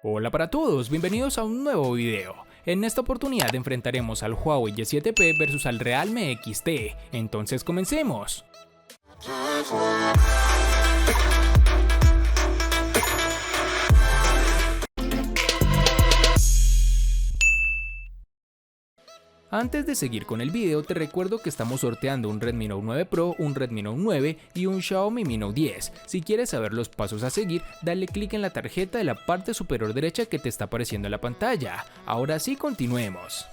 Hola para todos, bienvenidos a un nuevo video. En esta oportunidad enfrentaremos al Huawei Y7P versus al Realme XT, entonces comencemos. Antes de seguir con el video, te recuerdo que estamos sorteando un Redmi Note 9 Pro, un Redmi Note 9 y un Xiaomi Mi Note 10. Si quieres saber los pasos a seguir, dale clic en la tarjeta de la parte superior derecha que te está apareciendo en la pantalla. Ahora sí, continuemos.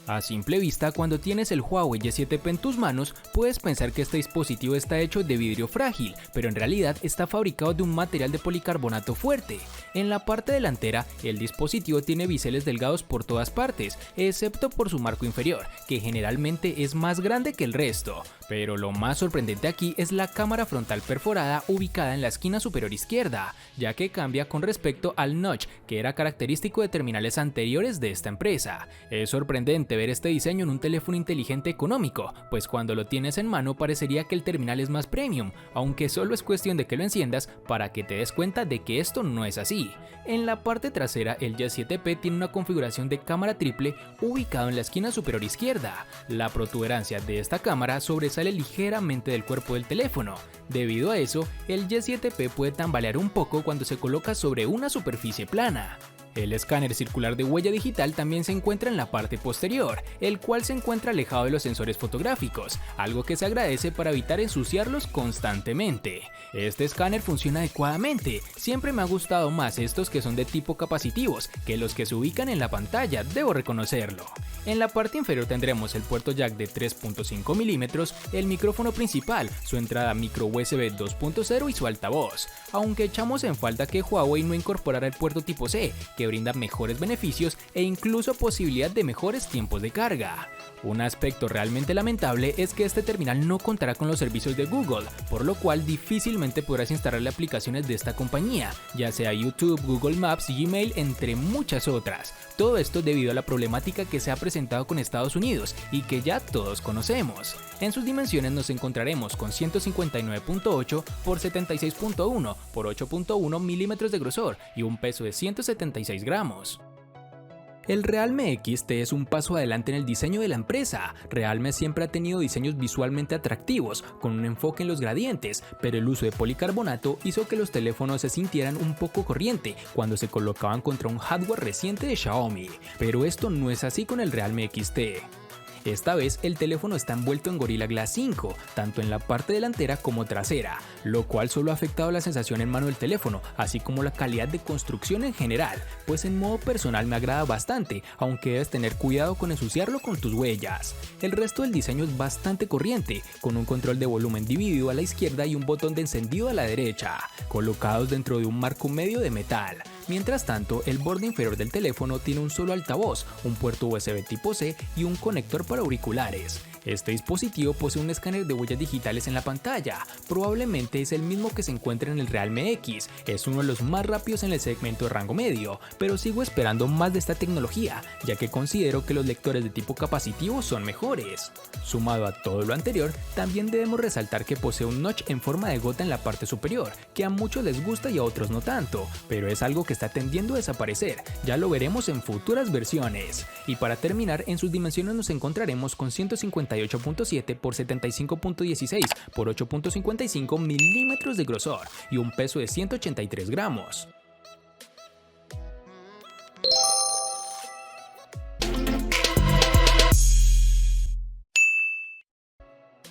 A simple vista, cuando tienes el Huawei Y7P en tus manos, puedes pensar que este dispositivo está hecho de vidrio frágil, pero en realidad está fabricado de un material de policarbonato fuerte. En la parte delantera, el dispositivo tiene biseles delgados por todas partes, excepto por su marco inferior, que generalmente es más grande que el resto. Pero lo más sorprendente aquí es la cámara frontal perforada ubicada en la esquina superior izquierda, ya que cambia con respecto al notch que era característico de terminales anteriores de esta empresa. Es sorprendente ver este diseño en un teléfono inteligente económico, pues cuando lo tienes en mano parecería que el terminal es más premium, aunque solo es cuestión de que lo enciendas para que te des cuenta de que esto no es así. En la parte trasera, el Y7P tiene una configuración de cámara triple ubicado en la esquina superior izquierda. La protuberancia de esta cámara sobresale ligeramente del cuerpo del teléfono. Debido a eso, el Y7P puede tambalear un poco cuando se coloca sobre una superficie plana. El escáner circular de huella digital también se encuentra en la parte posterior, el cual se encuentra alejado de los sensores fotográficos, algo que se agradece para evitar ensuciarlos constantemente. Este escáner funciona adecuadamente, siempre me ha gustado más estos que son de tipo capacitivos que los que se ubican en la pantalla, debo reconocerlo. En la parte inferior tendremos el puerto jack de 3.5 mm, el micrófono principal, su entrada micro USB 2.0 y su altavoz, aunque echamos en falta que Huawei no incorporara el puerto tipo C, que brinda mejores beneficios e incluso posibilidad de mejores tiempos de carga. Un aspecto realmente lamentable es que este terminal no contará con los servicios de Google, por lo cual difícilmente podrás instalarle aplicaciones de esta compañía, ya sea YouTube, Google Maps, Gmail, entre muchas otras. Todo esto debido a la problemática que se ha presentado con Estados Unidos y que ya todos conocemos. En sus dimensiones nos encontraremos con 159.8 por 76.1 por 8.1 milímetros de grosor y un peso de 176 gramos. El Realme XT es un paso adelante en el diseño de la empresa. Realme siempre ha tenido diseños visualmente atractivos, con un enfoque en los gradientes, pero el uso de policarbonato hizo que los teléfonos se sintieran un poco corriente cuando se colocaban contra un hardware reciente de Xiaomi. Pero esto no es así con el Realme XT. Esta vez el teléfono está envuelto en Gorilla Glass 5, tanto en la parte delantera como trasera, lo cual solo ha afectado la sensación en mano del teléfono, así como la calidad de construcción en general, pues en modo personal me agrada bastante, aunque debes tener cuidado con ensuciarlo con tus huellas. El resto del diseño es bastante corriente, con un control de volumen dividido a la izquierda y un botón de encendido a la derecha, colocados dentro de un marco medio de metal. Mientras tanto, el borde inferior del teléfono tiene un solo altavoz, un puerto USB tipo C y un conector para auriculares. Este dispositivo posee un escáner de huellas digitales en la pantalla, probablemente es el mismo que se encuentra en el Realme X, es uno de los más rápidos en el segmento de rango medio, pero sigo esperando más de esta tecnología, ya que considero que los lectores de tipo capacitivo son mejores. Sumado a todo lo anterior, también debemos resaltar que posee un notch en forma de gota en la parte superior, que a muchos les gusta y a otros no tanto, pero es algo que está tendiendo a desaparecer, ya lo veremos en futuras versiones. Y para terminar, en sus dimensiones nos encontraremos con 158.7 por 75.16 por 8.55 milímetros de grosor y un peso de 183 gramos.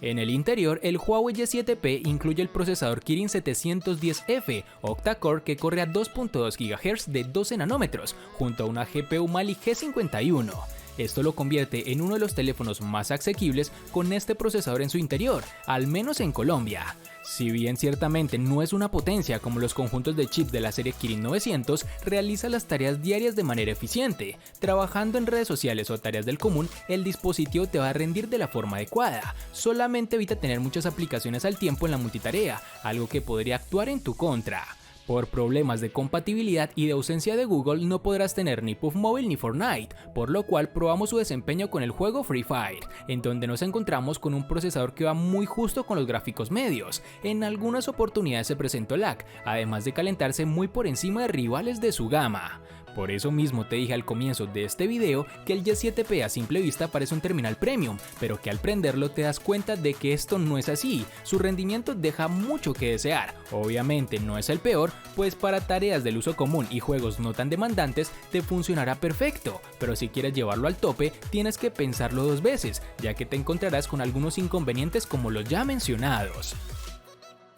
En el interior, el Huawei Y7P incluye el procesador Kirin 710F octa-core que corre a 2.2 GHz de 12 nanómetros, junto a una GPU Mali G51. Esto lo convierte en uno de los teléfonos más asequibles con este procesador en su interior, al menos en Colombia. Si bien ciertamente no es una potencia como los conjuntos de chip de la serie Kirin 900, realiza las tareas diarias de manera eficiente. Trabajando en redes sociales o tareas del común, el dispositivo te va a rendir de la forma adecuada. Solamente evita tener muchas aplicaciones al tiempo en la multitarea, algo que podría actuar en tu contra. Por problemas de compatibilidad y de ausencia de Google no podrás tener ni PUBG Mobile ni Fortnite, por lo cual probamos su desempeño con el juego Free Fire, en donde nos encontramos con un procesador que va muy justo con los gráficos medios. En algunas oportunidades se presentó lag, además de calentarse muy por encima de rivales de su gama. Por eso mismo te dije al comienzo de este video que el Y7P a simple vista parece un terminal premium, pero que al prenderlo te das cuenta de que esto no es así. Su rendimiento deja mucho que desear. Obviamente no es el peor, pues para tareas del uso común y juegos no tan demandantes te funcionará perfecto, pero si quieres llevarlo al tope tienes que pensarlo dos veces, ya que te encontrarás con algunos inconvenientes como los ya mencionados.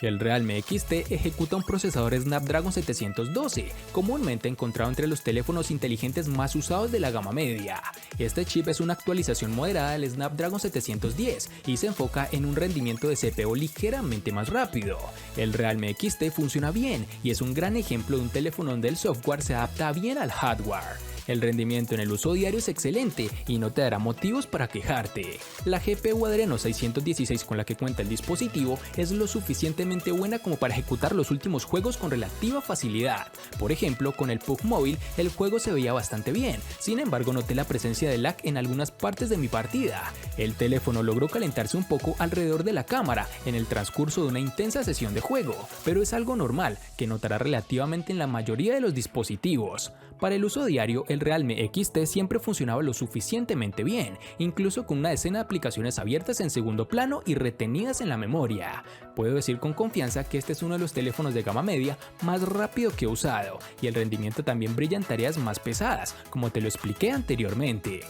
El Realme XT ejecuta un procesador Snapdragon 712, comúnmente encontrado entre los teléfonos inteligentes más usados de la gama media. Este chip es una actualización moderada del Snapdragon 710 y se enfoca en un rendimiento de CPU ligeramente más rápido. El Realme XT funciona bien y es un gran ejemplo de un teléfono donde el software se adapta bien al hardware. El rendimiento en el uso diario es excelente y no te dará motivos para quejarte. La GPU Adreno 616 con la que cuenta el dispositivo es lo suficientemente buena como para ejecutar los últimos juegos con relativa facilidad. Por ejemplo, con el PUBG Mobile el juego se veía bastante bien, sin embargo noté la presencia de lag en algunas partes de mi partida. El teléfono logró calentarse un poco alrededor de la cámara en el transcurso de una intensa sesión de juego, pero es algo normal que notará relativamente en la mayoría de los dispositivos. Para el uso diario, el Realme XT siempre funcionaba lo suficientemente bien, incluso con una decena de aplicaciones abiertas en segundo plano y retenidas en la memoria. Puedo decir con confianza que este es uno de los teléfonos de gama media más rápido que he usado, y el rendimiento también brilla en tareas más pesadas, como te lo expliqué anteriormente.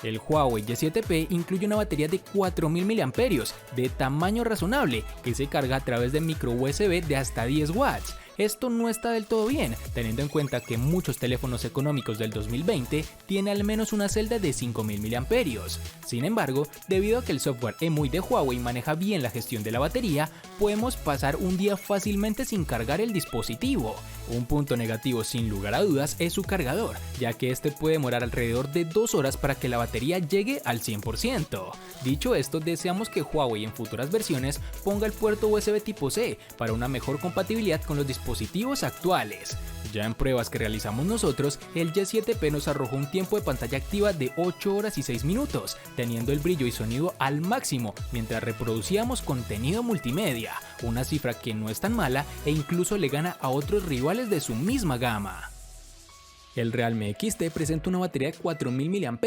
El Huawei Y7P incluye una batería de 4000 mAh de tamaño razonable que se carga a través de micro USB de hasta 10 watts. Esto no está del todo bien, teniendo en cuenta que muchos teléfonos económicos del 2020 tienen al menos una celda de 5000 mAh. Sin embargo, debido a que el software EMUI de Huawei maneja bien la gestión de la batería, podemos pasar un día fácilmente sin cargar el dispositivo. Un punto negativo sin lugar a dudas es su cargador, ya que este puede demorar alrededor de 2 horas para que la batería llegue al 100%. Dicho esto, deseamos que Huawei en futuras versiones ponga el puerto USB tipo C para una mejor compatibilidad con los dispositivos actuales. Ya en pruebas que realizamos nosotros, el Y7P nos arrojó un tiempo de pantalla activa de 8 horas y 6 minutos, teniendo el brillo y sonido al máximo mientras reproducíamos contenido multimedia, una cifra que no es tan mala e incluso le gana a otros rivales de su misma gama. El Realme XT presenta una batería de 4000 mAh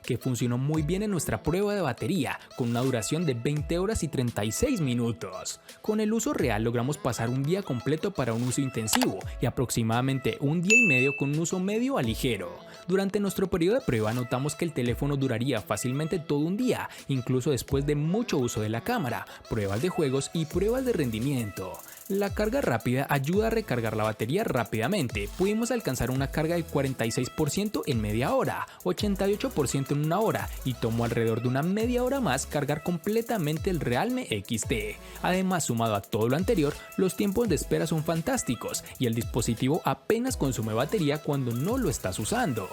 que funcionó muy bien en nuestra prueba de batería, con una duración de 20 horas y 36 minutos. Con el uso real logramos pasar un día completo para un uso intensivo y aproximadamente un día y medio con un uso medio a ligero. Durante nuestro periodo de prueba notamos que el teléfono duraría fácilmente todo un día, incluso después de mucho uso de la cámara, pruebas de juegos y pruebas de rendimiento. La carga rápida ayuda a recargar la batería rápidamente. Pudimos alcanzar una carga del 46% en media hora, 88% en una hora y tomó alrededor de una media hora más cargar completamente el Realme XT. Además, sumado a todo lo anterior, los tiempos de espera son fantásticos y el dispositivo apenas consume batería cuando no lo estás usando.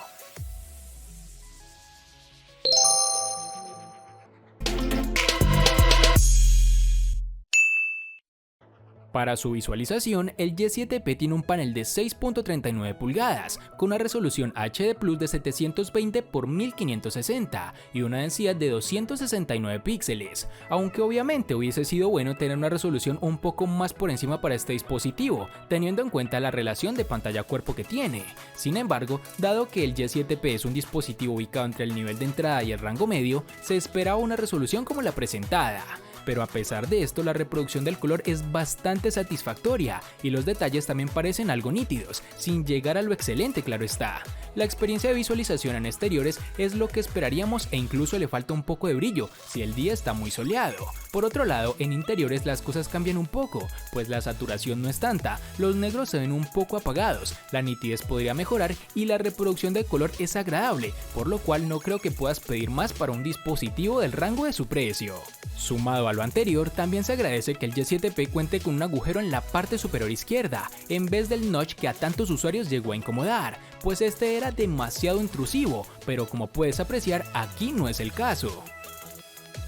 Para su visualización, el Y7P tiene un panel de 6.39 pulgadas, con una resolución HD Plus de 720 x 1560 y una densidad de 269 píxeles, aunque obviamente hubiese sido bueno tener una resolución un poco más por encima para este dispositivo, teniendo en cuenta la relación de pantalla-cuerpo que tiene. Sin embargo, dado que el Y7P es un dispositivo ubicado entre el nivel de entrada y el rango medio, se esperaba una resolución como la presentada. Pero a pesar de esto, la reproducción del color es bastante satisfactoria y los detalles también parecen algo nítidos, sin llegar a lo excelente, claro está. La experiencia de visualización en exteriores es lo que esperaríamos e incluso le falta un poco de brillo si el día está muy soleado. Por otro lado, en interiores las cosas cambian un poco, pues la saturación no es tanta, los negros se ven un poco apagados, la nitidez podría mejorar y la reproducción del color es agradable, por lo cual no creo que puedas pedir más para un dispositivo del rango de su precio. Sumado a lo anterior, también se agradece que el Y7P cuente con un agujero en la parte superior izquierda, en vez del notch que a tantos usuarios llegó a incomodar, pues este era demasiado intrusivo, pero como puedes apreciar, aquí no es el caso.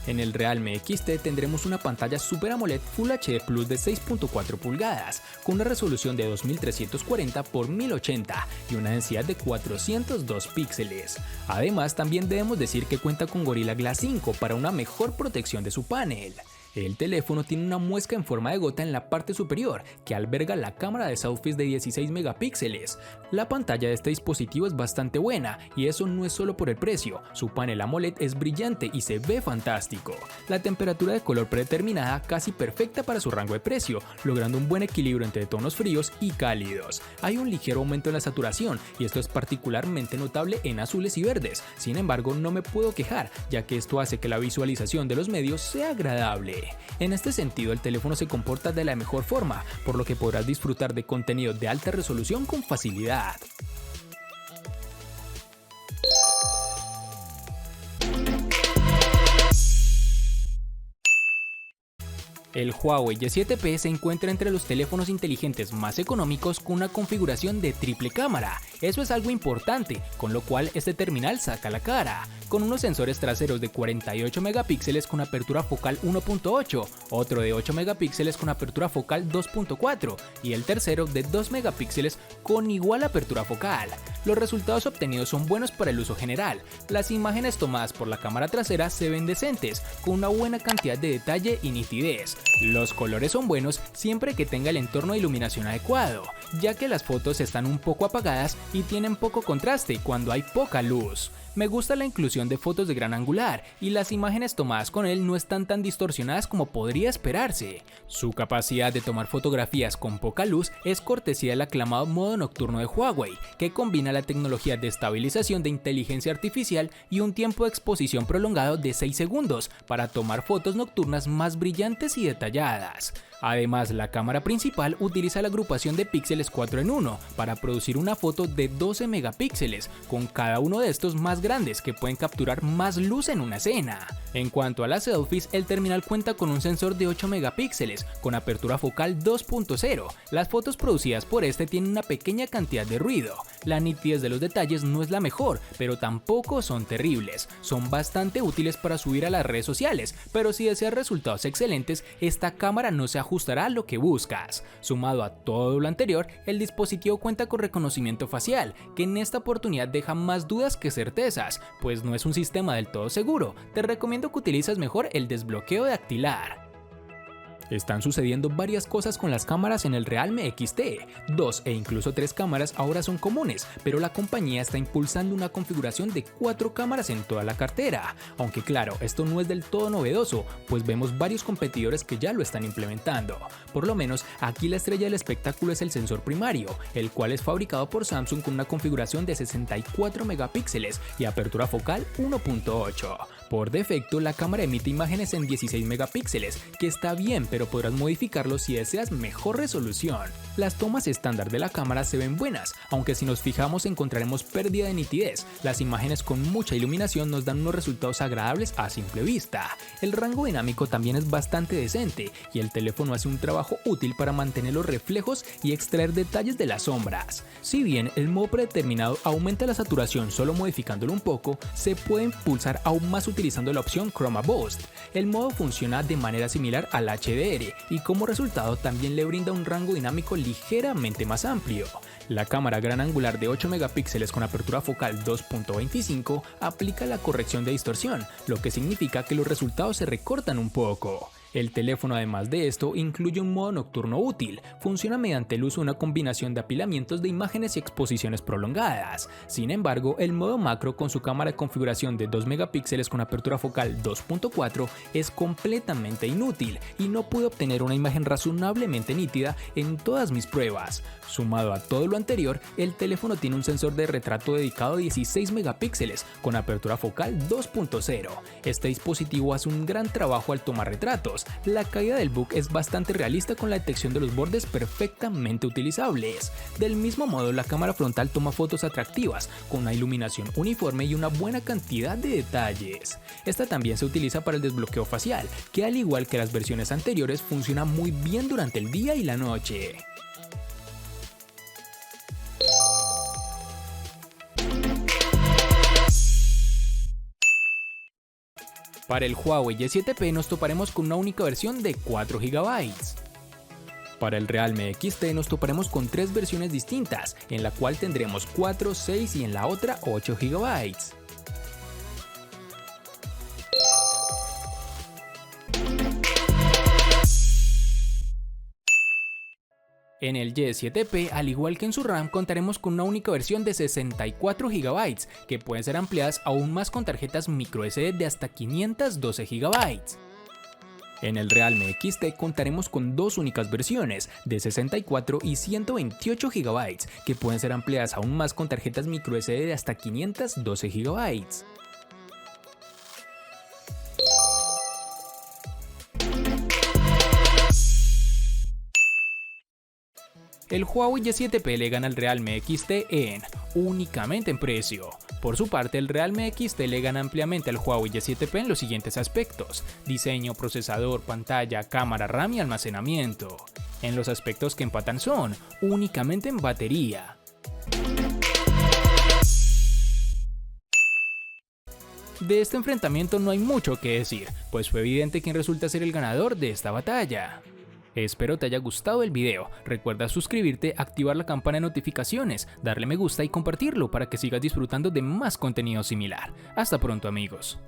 En el Realme XT tendremos una pantalla Super AMOLED Full HD Plus de 6.4 pulgadas, con una resolución de 2340 x 1080 y una densidad de 402 píxeles. Además, también debemos decir que cuenta con Gorilla Glass 5 para una mejor protección de su panel. El teléfono tiene una muesca en forma de gota en la parte superior que alberga la cámara de selfies de 16 megapíxeles. La pantalla de este dispositivo es bastante buena y eso no es solo por el precio, su panel AMOLED es brillante y se ve fantástico. La temperatura de color predeterminada casi perfecta para su rango de precio, logrando un buen equilibrio entre tonos fríos y cálidos. Hay un ligero aumento en la saturación y esto es particularmente notable en azules y verdes, sin embargo no me puedo quejar ya que esto hace que la visualización de los medios sea agradable. En este sentido, el teléfono se comporta de la mejor forma, por lo que podrás disfrutar de contenido de alta resolución con facilidad. El Huawei Y7P se encuentra entre los teléfonos inteligentes más económicos con una configuración de triple cámara. Eso es algo importante, con lo cual este terminal saca la cara. Con unos sensores traseros de 48 megapíxeles con apertura focal 1.8, otro de 8 megapíxeles con apertura focal 2.4 y el tercero de 2 megapíxeles con igual apertura focal. Los resultados obtenidos son buenos para el uso general. Las imágenes tomadas por la cámara trasera se ven decentes, con una buena cantidad de detalle y nitidez. Los colores son buenos siempre que tenga el entorno de iluminación adecuado, ya que las fotos están un poco apagadas y tienen poco contraste cuando hay poca luz. Me gusta la inclusión de fotos de gran angular y las imágenes tomadas con él no están tan distorsionadas como podría esperarse. Su capacidad de tomar fotografías con poca luz es cortesía del aclamado modo nocturno de Huawei, que combina la tecnología de estabilización de inteligencia artificial y un tiempo de exposición prolongado de 6 segundos para tomar fotos nocturnas más brillantes y detalladas. Además, la cámara principal utiliza la agrupación de píxeles 4 en 1 para producir una foto de 12 megapíxeles, con cada uno de estos más grandes que pueden capturar más luz en una escena. En cuanto a las selfies, el terminal cuenta con un sensor de 8 megapíxeles con apertura focal 2.0. Las fotos producidas por este tienen una pequeña cantidad de ruido. La nitidez de los detalles no es la mejor, pero tampoco son terribles. Son bastante útiles para subir a las redes sociales, pero si deseas resultados excelentes, esta cámara no se ajustará a lo que buscas. Sumado a todo lo anterior, el dispositivo cuenta con reconocimiento facial, que en esta oportunidad deja más dudas que certezas, pues no es un sistema del todo seguro. Te recomiendo que utilices mejor el desbloqueo dactilar. Están sucediendo varias cosas con las cámaras en el Realme XT. 2 e incluso 3 cámaras ahora son comunes, pero la compañía está impulsando una configuración de 4 cámaras en toda la cartera. Aunque claro, esto no es del todo novedoso, pues vemos varios competidores que ya lo están implementando. Por lo menos, aquí la estrella del espectáculo es el sensor primario, el cual es fabricado por Samsung con una configuración de 64 megapíxeles y apertura focal 1.8. Por defecto, la cámara emite imágenes en 16 megapíxeles, que está bien, pero podrás modificarlo si deseas mejor resolución. Las tomas estándar de la cámara se ven buenas, aunque si nos fijamos encontraremos pérdida de nitidez. Las imágenes con mucha iluminación nos dan unos resultados agradables a simple vista. El rango dinámico también es bastante decente y el teléfono hace un trabajo útil para mantener los reflejos y extraer detalles de las sombras. Si bien el modo predeterminado aumenta la saturación solo modificándolo un poco, se puede impulsar aún más utilizando la opción Chroma Boost. El modo funciona de manera similar al HDR y como resultado también le brinda un rango dinámico ligeramente más amplio. La cámara gran angular de 8 megapíxeles con apertura focal 2.25 aplica la corrección de distorsión, lo que significa que los resultados se recortan un poco. El teléfono, además de esto, incluye un modo nocturno útil. Funciona mediante el uso de una combinación de apilamientos de imágenes y exposiciones prolongadas. Sin embargo, el modo macro con su cámara de configuración de 2 megapíxeles con apertura focal 2.4 es completamente inútil y no pude obtener una imagen razonablemente nítida en todas mis pruebas. Sumado a todo lo anterior, el teléfono tiene un sensor de retrato dedicado a 16 megapíxeles con apertura focal 2.0. Este dispositivo hace un gran trabajo al tomar retratos, fotos. La caída del bug es bastante realista con la detección de los bordes perfectamente utilizables. Del mismo modo, la cámara frontal toma fotos atractivas, con una iluminación uniforme y una buena cantidad de detalles. Esta también se utiliza para el desbloqueo facial, que al igual que las versiones anteriores funciona muy bien durante el día y la noche. Para el Huawei Y7P nos toparemos con una única versión de 4 GB. Para el Realme XT nos toparemos con 3 versiones distintas, en la cual tendremos 4, 6 y en la otra 8 GB. En el Y7P, al igual que en su RAM, contaremos con una única versión de 64 GB, que pueden ser ampliadas aún más con tarjetas microSD de hasta 512 GB. En el Realme XT contaremos con 2 únicas versiones, de 64 y 128 GB, que pueden ser ampliadas aún más con tarjetas microSD de hasta 512 GB. El Huawei Y7P le gana al Realme XT únicamente en precio. Por su parte, el Realme XT le gana ampliamente al Huawei Y7P en los siguientes aspectos: diseño, procesador, pantalla, cámara, RAM y almacenamiento. En los aspectos que empatan son únicamente en batería. De este enfrentamiento no hay mucho que decir, pues fue evidente quién resulta ser el ganador de esta batalla. Espero te haya gustado el video, recuerda suscribirte, activar la campana de notificaciones, darle me gusta y compartirlo para que sigas disfrutando de más contenido similar. Hasta pronto amigos.